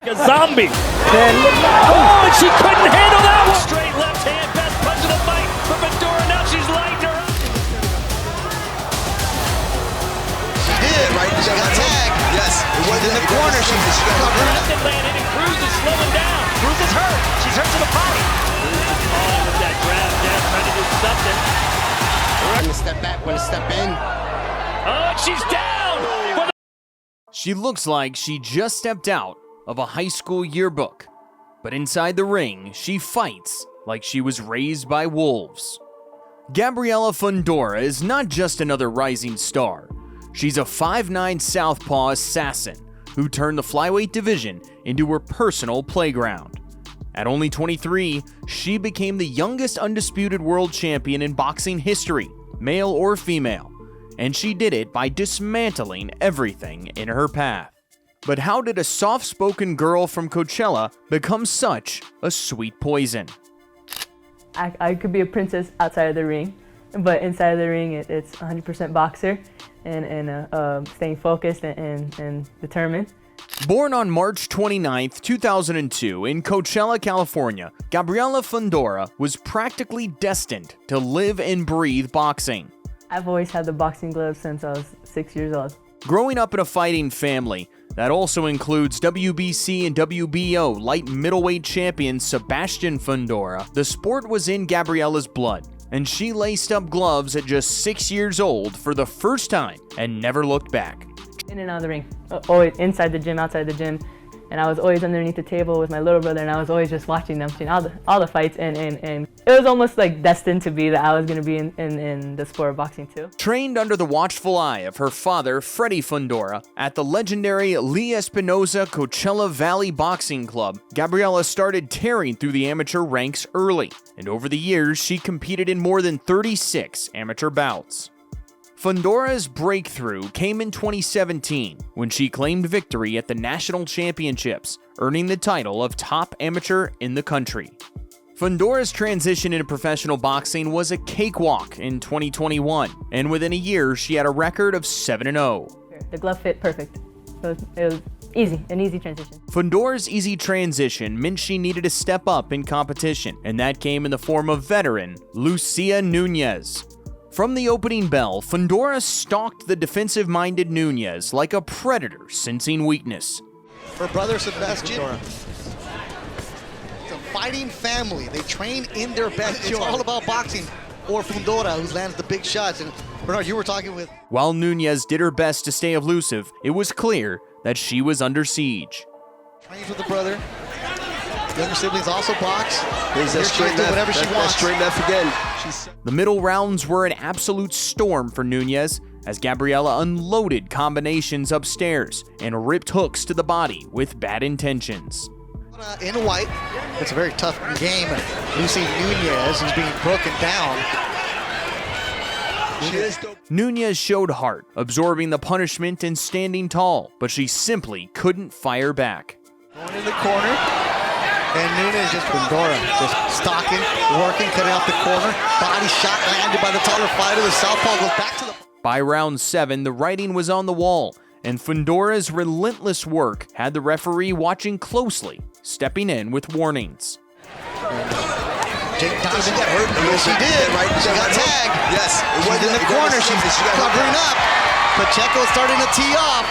A zombie. Oh, and she couldn't handle that one. Straight left hand, best punch of the fight for Fundora. Now she's lighting her up. She did, right? She got tagged. Yes. It was in the corner. She was covering. Nothing landed, and Cruz is slowing down. Cruz is hurt. She's hurt to the body. Cruz is falling with that grab down, trying to do something. When to step back, when to step in. Oh, and she's down. She looks like she just stepped out of a high school yearbook, but inside the ring, she fights like she was raised by wolves. Gabriela Fundora is not just another rising star. She's a 5'9" southpaw assassin who turned the flyweight division into her personal playground. At only 23, she became the youngest undisputed world champion in boxing history, male or female, and she did it by dismantling everything in her path. But how did a soft-spoken girl from Coachella become such a sweet poison? I could be a princess outside of the ring, but inside of the ring, it's 100% boxer and staying focused and determined. Born on March 29, 2002 in Coachella, California, Gabriela Fundora was practically destined to live and breathe boxing. I've always had the boxing gloves since I was 6 years old. Growing up in a fighting family, that also includes WBC and WBO light middleweight champion Sebastian Fundora, the sport was in Gabriela's blood, and she laced up gloves at just 6 years old for the first time and never looked back. In and out of the ring, always inside the gym, outside the gym, and I was always underneath the table with my little brother, and I was always just watching them, all the fights, and it was almost like destined to be that I was going to be in the sport of boxing too. Trained under the watchful eye of her father, Freddie Fundora, at the legendary Lee Espinosa Coachella Valley Boxing Club, Gabriela started tearing through the amateur ranks early, and over the years she competed in more than 36 amateur bouts. Fundora's breakthrough came in 2017 when she claimed victory at the national championships, earning the title of top amateur in the country. Fundora's transition into professional boxing was a cakewalk in 2021, and within a year she had a record of 7-0. The glove fit perfect. It was easy, an easy transition. Fundora's easy transition meant she needed to step up in competition, and that came in the form of veteran Lucia Nunez. From the opening bell, Fundora stalked the defensive-minded Nunez like a predator sensing weakness. Her brother Sebastian, it's a fighting family. They train in their best. It's all about boxing. Or Fundora, who lands the big shots. And Bernard, you were talking with... While Nunez did her best to stay elusive, it was clear that she was under siege. Trains with the brother. Younger siblings also box. There's that straight left. Whatever she wants. Straight left again. The middle rounds were an absolute storm for Nunez as Gabriela unloaded combinations upstairs and ripped hooks to the body with bad intentions. In white, it's a very tough game. Lucy Nunez is being broken down. Nunez showed heart, absorbing the punishment and standing tall, but she simply couldn't fire back. Going in the corner. And Nunez just Fundora, just stalking, working, cutting out the corner. Body shot landed by the taller fighter. The southpaw goes back to the... By round 7, the writing was on the wall, and Fundora's relentless work had the referee watching closely, stepping in with warnings. Jake Thompson got hurt. Yes, she did. Right? She got tagged. Yes. It was in the corner. She's covering up. Pacheco starting to tee off.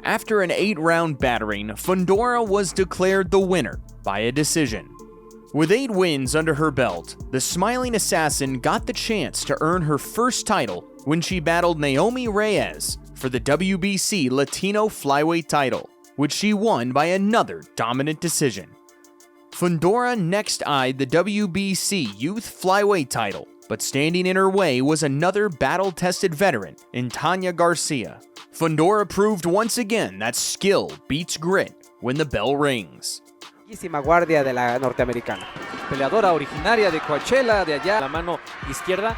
After an 8-round battering, Fundora was declared the winner by a decision. With 8 wins under her belt, the smiling assassin got the chance to earn her first title when she battled Naomi Reyes for the WBC Latino flyweight title, which she won by another dominant decision. Fundora next eyed the WBC youth flyweight title, but standing in her way was another battle-tested veteran in Tanya Garcia. Fundora proved once again that skill beats grit when the bell rings. Guardia de la norteamericana. Peleadora originaria de Coachella, de allá, la mano izquierda.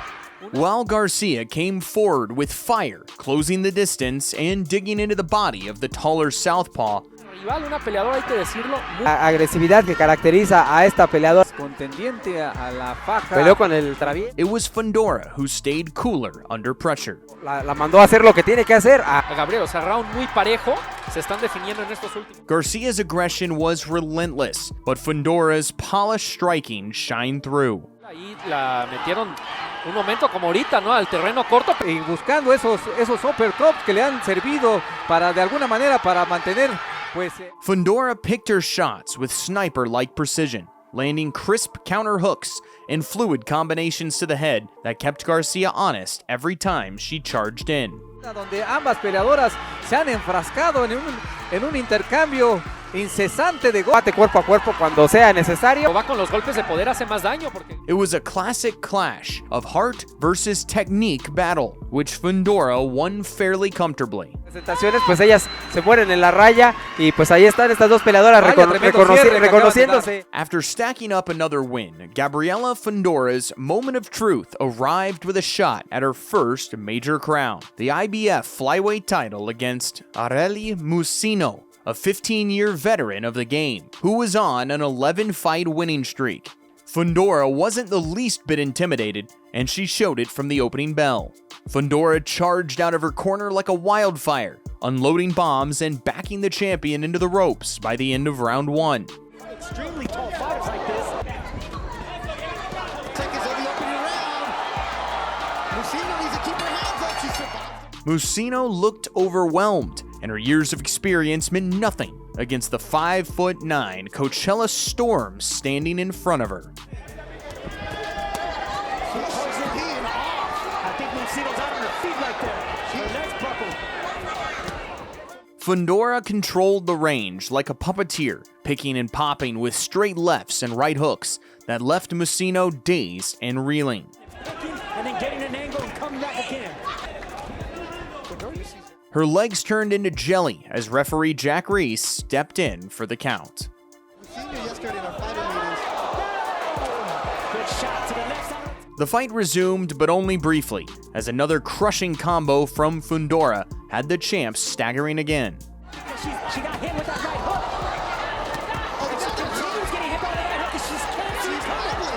while Garcia came forward with fire, closing the distance and digging into the body of the taller southpaw. Una peleadora, hay que decirlo, La agresividad que caracteriza a esta peleadora. Contendiente a la faja. Peleó con el travieso. It was Fundora who stayed cooler under pressure. La mandó a hacer lo que tiene que hacer. a Gabriel, o sea, round muy parejo, se están definiendo en estos últimos. Garcia's aggression was relentless, but Fundora's polished striking shined through. Ahí la metieron un momento como ahorita, ¿no? Al terreno corto. Y buscando esos uppercuts que le han servido para de alguna manera para mantener. Fundora picked her shots with sniper-like precision, landing crisp counter hooks and fluid combinations to the head that kept Garcia honest every time she charged in. Donde ambas peleadoras se han enfrascado en un intercambio incesante de golpes cuerpo a cuerpo cuando sea necesario. Va con los golpes de poder, hace más daño porque It was a classic clash of heart versus technique battle, which Fundora won fairly comfortably. Presentaciones, pues ellas se mueren en la raya y pues ahí están estas dos peleadoras reconociéndose. After stacking up another win, Gabriela Fundora's moment of truth arrived with a shot at her first major crown, the IBF flyweight title against Areli Musino, a 15-year veteran of the game, who was on an 11-fight winning streak. Fundora wasn't the least bit intimidated, and she showed it from the opening bell. Fundora charged out of her corner like a wildfire, unloading bombs and backing the champion into the ropes by the end of round one. Extremely tall fighters like this. Seconds of the opening round. Musino needs to keep her hands up. She survived. Musino looked overwhelmed, and her years of experience meant nothing against the 5'9" Coachella Storm standing in front of her. I think Musino's out on her feet right there. Her legs buckled. Fundora controlled the range like a puppeteer, picking and popping with straight lefts and right hooks that left Musino dazed and reeling. And then getting an angle and coming back again. Her legs turned into jelly as referee Jack Reese stepped in for the count. Yesterday in our fighter meetings. Good shot to the left side. The fight resumed, but only briefly, as another crushing combo from Fundora had the champs staggering again. She got hit with that right hook. And she continues getting hit by that hook.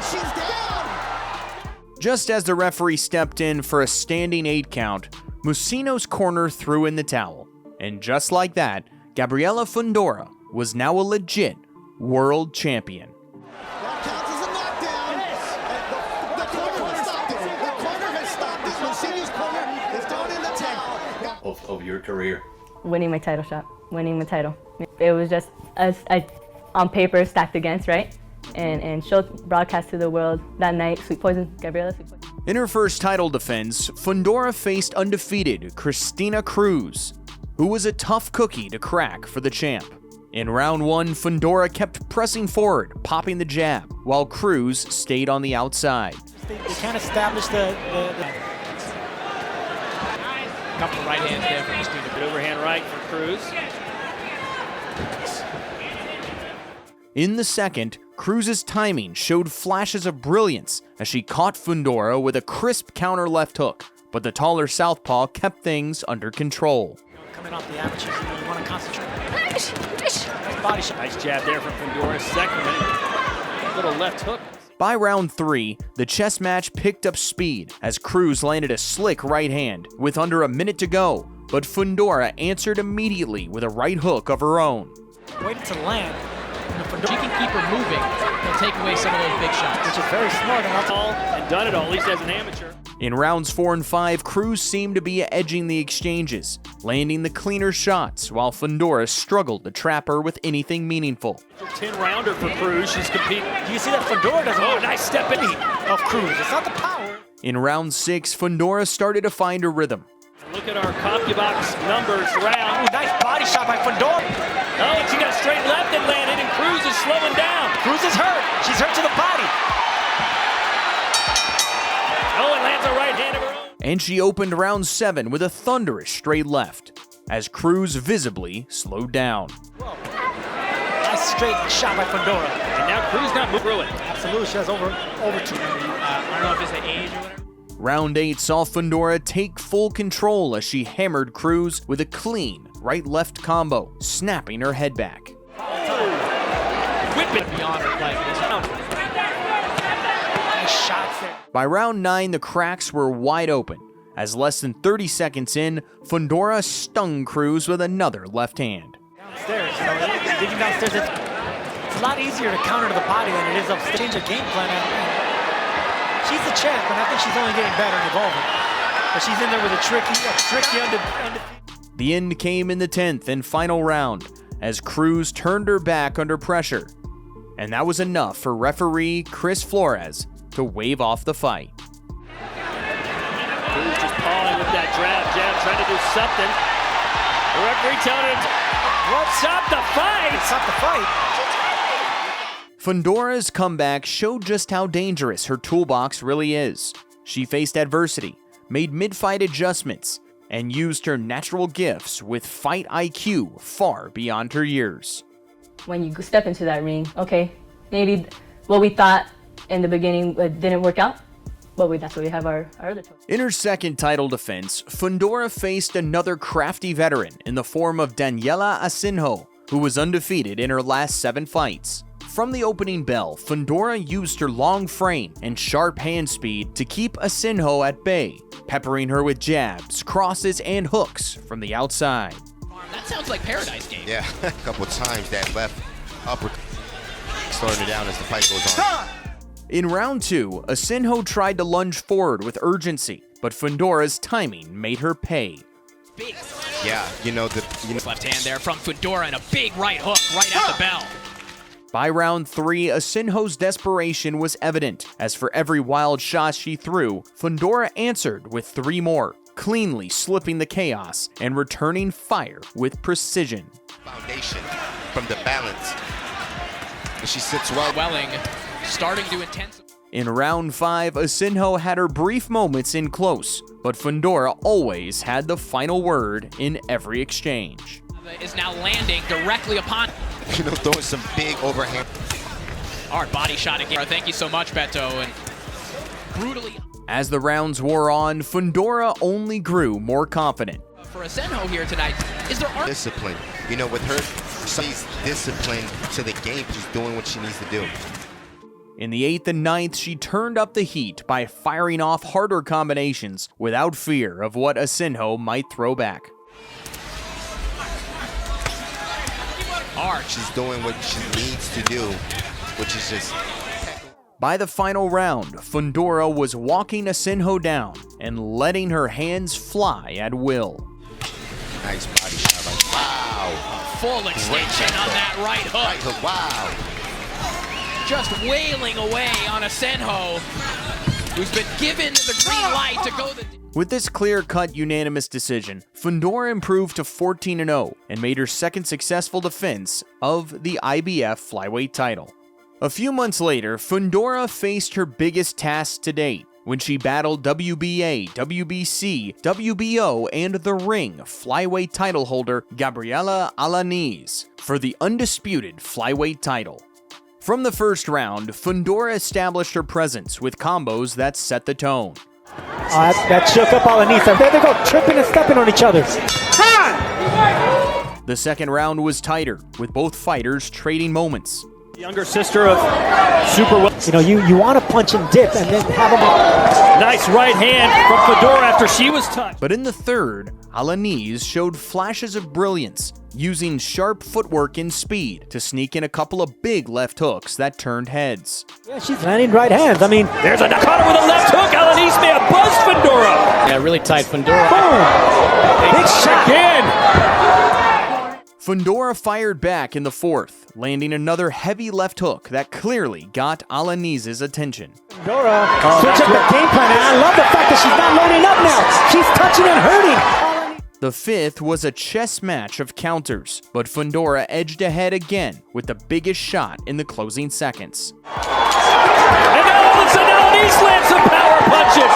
She's down. Just as the referee stepped in for a standing 8 count, Musino's corner threw in the towel. And just like that, Gabriela Fundora was now a legit world champion. That counts as a knockdown. And the corner has stopped it. The corner has stopped it. Musino's corner is thrown in the towel. Of your career? Winning my title shot, winning my title. It was just us, on paper, stacked against, right? And showed broadcast to the world that night. Sweet Poison, Gabriela Sweet Poison. In her first title defense, Fundora faced undefeated Cristina Cruz, who was a tough cookie to crack for the champ. In round one, Fundora kept pressing forward, popping the jab, while Cruz stayed on the outside. They can't establish the couple right hands there for Christina. Good overhand right for Cruz. In the second, Cruz's timing showed flashes of brilliance as she caught Fundora with a crisp counter left hook, but the taller southpaw kept things under control. Coming off the aperture, you really want to concentrate. Nice body shot. Nice jab there from Fundora. Second, little left hook. By round 3, the chess match picked up speed as Cruz landed a slick right hand with under a minute to go, but Fundora answered immediately with a right hook of her own. Waited to land. She can keep her moving and take away some of those big shots. Which is very smart and done it all, at least as an amateur. In rounds 4 and 5, Cruz seemed to be edging the exchanges, landing the cleaner shots, while Fundora struggled to trap her with anything meaningful. 10-rounder for Cruz. She's competing. Do you see that Fundora does? Oh, nice step in of Cruz. It's not the power. In round 6, Fundora started to find a rhythm. Look at our CompuBox numbers round. Ooh, nice body shot by Fundora. Oh, and she got a straight left and landed, and Cruz is slowing down. Cruz is hurt. She's hurt to the body. Oh, and lands a right hand of her own. And she opened round 7 with a thunderous straight left, as Cruz visibly slowed down. Whoa. Nice straight shot by Fundora. And now Cruz not moving through it. Absolutely, she has over 2. I don't know if it's the age or whatever. Round 8 saw Fundora take full control as she hammered Cruz with a clean right-left combo, snapping her head back. Whip it beyond her leg. Nice shots there. By round 9, the cracks were wide open, as less than 30 seconds in, Fundora stung Cruz with another left hand. Downstairs, digging downstairs, it's a lot easier to counter to the body than it is upstairs. Change her game plan. She's the champ, and I think she's only getting better and evolving. But she's in there with a tricky undefeated. The end came in the 10th and final round, as Cruz turned her back under pressure. And that was enough for referee Chris Flores to wave off the fight. Cruz just pawing with that jab, trying to do something. The referee telling him, what's up the fight? Stop the fight. Fundora's comeback showed just how dangerous her toolbox really is. She faced adversity, made mid-fight adjustments, and used her natural gifts with fight IQ far beyond her years. When you step into that ring, okay, maybe what we thought in the beginning didn't work out, but that's why we have our other choice. In her second title defense, Fundora faced another crafty veteran in the form of Daniela Asinjo, who was undefeated in her last 7 fights. From the opening bell, Fundora used her long frame and sharp hand speed to keep Asinjo at bay, peppering her with jabs, crosses, and hooks from the outside. That sounds like Paradise Game. Yeah, a couple times that left upper slowing her down as the fight goes on. In round 2, Asinjo tried to lunge forward with urgency, but Fundora's timing made her pay. Big. Yeah, Left hand there from Fundora and a big right hook right at the bell. By round 3, Asinjo's desperation was evident, as for every wild shot she threw, Fundora answered with 3 more, cleanly slipping the chaos and returning fire with precision. Foundation from the balance. She sits well. Welling starting to intensify. In round 5, Asinjo had her brief moments in close, but Fundora always had the final word in every exchange. Is now landing directly upon. Throwing some big overhand. Hard body shot again. Thank you so much, Beto. And brutally. As the rounds wore on, Fundora only grew more confident. For Asinjo here tonight, is there discipline? With her, she's disciplined to the game. She's doing what she needs to do. In the 8th and 9th, she turned up the heat by firing off harder combinations without fear of what Asinjo might throw back. She's doing what she needs to do, which is just... By the final round, Fundora was walking Asinjo down and letting her hands fly at will. Nice body shot. Wow. Full extension on that right hook. Right hook. Wow. Just wailing away on Asinjo, who's been given the green light to go the... With this clear-cut unanimous decision, Fundora improved to 14-0 and made her second successful defense of the IBF flyweight title. A few months later, Fundora faced her biggest task to date when she battled WBA, WBC, WBO, and The Ring flyweight title holder Gabriela Fundora for the undisputed flyweight title. From the first round, Fundora established her presence with combos that set the tone. That shook up Alanisa. There they go, tripping and stepping on each other. The second round was tighter, with both fighters trading moments. Younger sister of Super Well. You want to punch and dip and then have them. Nice right hand from Fundora after she was touched. But in the third, Alanís showed flashes of brilliance, using sharp footwork and speed to sneak in a couple of big left hooks that turned heads. Yeah, she's landing right hands. There's a caught her with a left hook. Alanís may have buzzed Fundora. Yeah, really tight. Fundora. Boom! Big shot. Again. Fundora fired back in the fourth, landing another heavy left hook that clearly got Alanís' attention. Fundora switch up the game plan, and I love the fact that she's not loading up now. She's touching and hurting. The fifth was a chess match of counters, but Fundora edged ahead again with the biggest shot in the closing seconds. And now all of a sudden Alanís lands some power punches.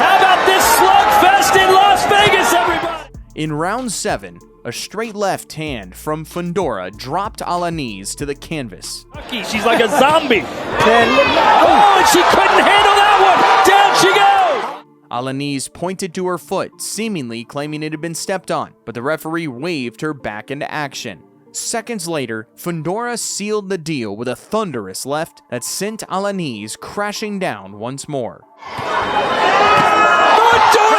How about this slugfest in Las Vegas, everybody? In round 7, a straight left hand from Fundora dropped Alanís to the canvas. She's like a zombie. And she couldn't handle that one. Down she goes. Alanis pointed to her foot, seemingly claiming it had been stepped on, but the referee waved her back into action. Seconds later, Fundora sealed the deal with a thunderous left that sent Alanis crashing down once more. Fundora,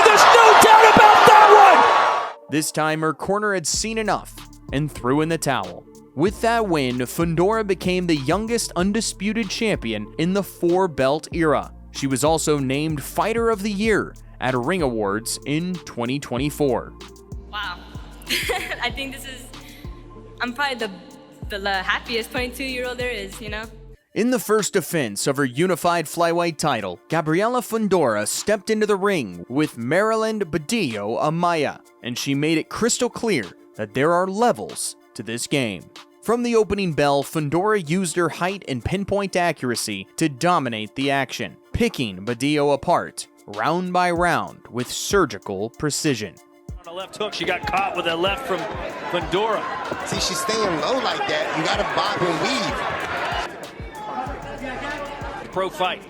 there's no doubt about that one! This time, her corner had seen enough and threw in the towel. With that win, Fundora became the youngest undisputed champion in the 4-belt era. She was also named Fighter of the Year at Ring Awards in 2024. Wow. I think I'm probably the happiest 22-year-old there is, you know? In the first defense of her unified flyweight title, Gabriela Fundora stepped into the ring with Maryland Badillo Amaya, and she made it crystal clear that there are levels to this game. From the opening bell, Fundora used her height and pinpoint accuracy to dominate the action, picking Badillo apart round by round with surgical precision. On the left hook, she got caught with a left from Fundora. See, she's staying low like that. You got to bob and weave. Pro fight.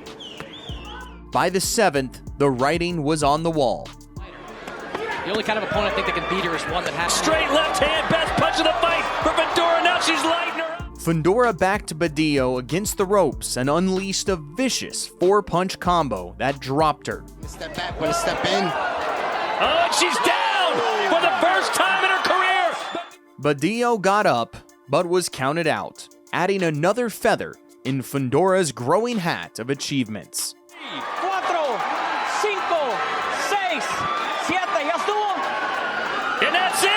By the 7th, the writing was on the wall. The only kind of opponent I think that can beat her is one that has Straight left hand, best punch of the fight for Fundora. Now she's lighting her up. Fundora backed Badillo against the ropes and unleashed a vicious 4-punch combo that dropped her. Step back, want to step in. Oh, and she's down for the first time in her career. Badillo got up, but was counted out, adding another feather in Fundora's growing hat of achievements. 4, 5, 6, 7, ya estuvo. And that's it.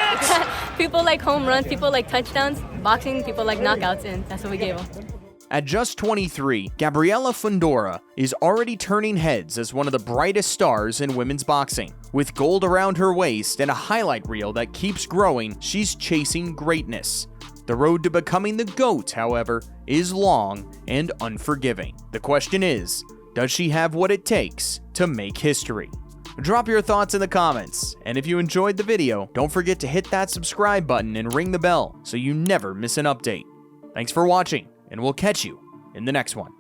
People like home runs, people like touchdowns. Boxing, people like knockouts, and that's what we gave them. At just 23, Gabriela Fundora is already turning heads as one of the brightest stars in women's boxing. With gold around her waist and a highlight reel that keeps growing, she's chasing greatness. The road to becoming the GOAT, however, is long and unforgiving. The question is, does she have what it takes to make history? Drop your thoughts in the comments, and if you enjoyed the video, don't forget to hit that subscribe button and ring the bell so you never miss an update. Thanks for watching, and we'll catch you in the next one.